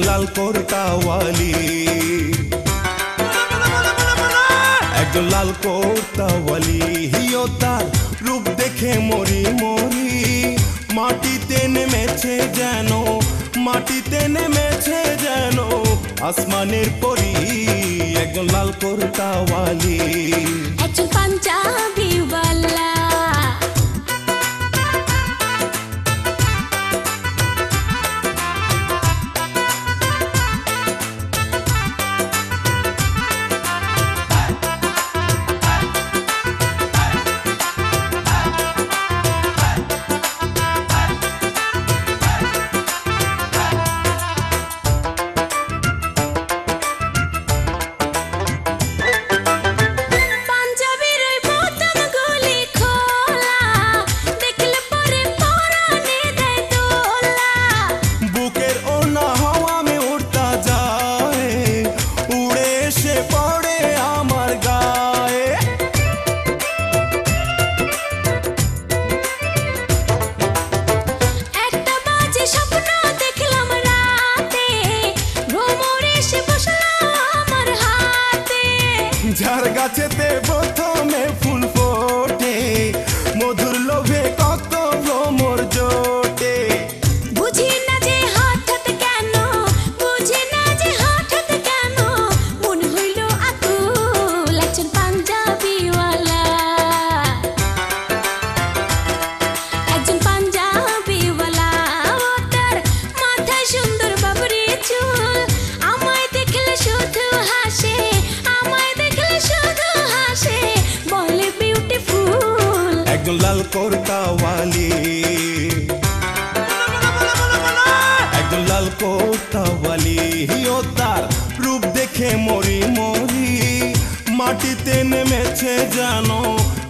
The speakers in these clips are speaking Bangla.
লাল কোরতাওয়ালি, একজন লাল কোরতাওয়ালি। হিও তার রূপ দেখে মরি মরি, মাটিতে নেমেছে যেন, মাটিতে নেমেছে যেন আসমানের পরি। একজন লাল কোরতাওয়ালি, একজন পাঞ্জাবিওয়ালা, ঝাড় গাছেতে প্রথমে ফুল ফোটে, মধুর লোভে কত ভ্রমর জোটে। বুঝি না যে হঠাৎ কেন, বুঝি না যে হঠাৎ কেন মন হইল আকুল। একজন পাঞ্জাবিওয়ালা, একজন পাঞ্জাবিওয়ালা, ও তার মাথায় সুন্দর বাবরি চুল, আমায় দেখলে শুধু হাসে, আমায় দেখলে শুধু হাসে, বলে বিউটিফুল। একজন লাল কোরতাওয়ালি, একজন লাল কোরতাওয়ালি। হিও তার রূপ দেখে মরি মরি, মাটিতে নেমেছে যেন,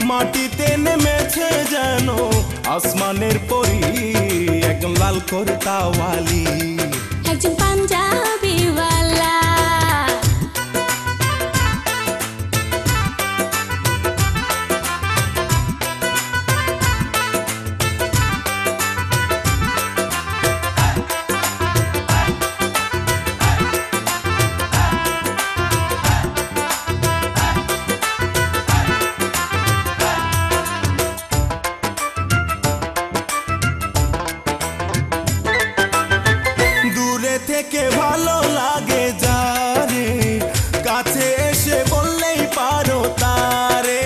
মাটিতে নেমেছে যেন আসমানের পরি। একজন লাল কোরতাওয়ালি, একজন পাঞ্জাবিওয়ালা, থেকে ভালো লাগে যারে, কাছে এসে বললেই পারো তারে।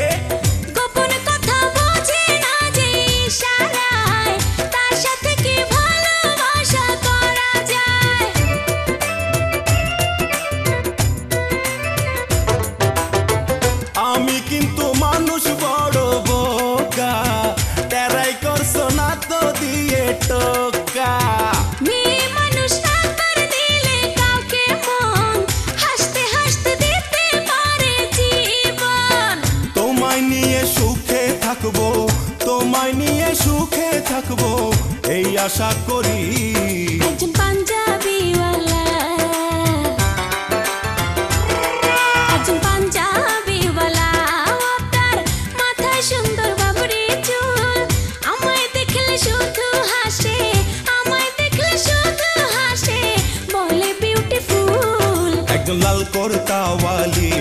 গোপন কথা বোঝে না যে ইশারায়, তার সাথে কি ভালোবাসা করা যায়। আমি কিন্তু মানুষ বড় বোকা, তেরাই করছো না তো দিয়ে টোকা। তোমায় নিয়ে সুখে থাকবো এই আশা করি। একজন পাঞ্জাবিওয়ালা, একজন পাঞ্জাবিওয়ালা, ও তার মাথায় সুন্দর বাবরি চুল, আমায় দেখলে শুধু হাসে, আমায় দেখলে শুধু হাসে, বলে বিউটিফুল। একজন লাল কোরতাওয়ালি,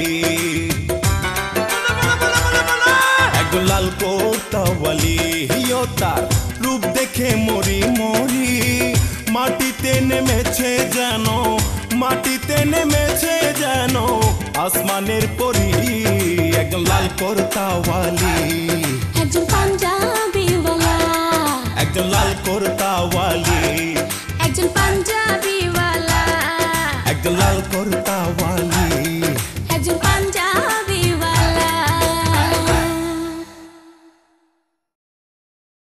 একজন লাল কোরতাওয়ালি। হিও তার রূপ দেখে মরি মরি, মাটিতে নেমেছে যেন, মাটিতে নেমেছে যেন আসমানের পরি। একজন লাল কোরতাওয়ালি, একজন পাঞ্জাবিওয়ালা, একজন লাল কোরতাওয়ালি, একজন পাঞ্জাবিওয়ালা, একজন লাল কোরতাওয়ালি।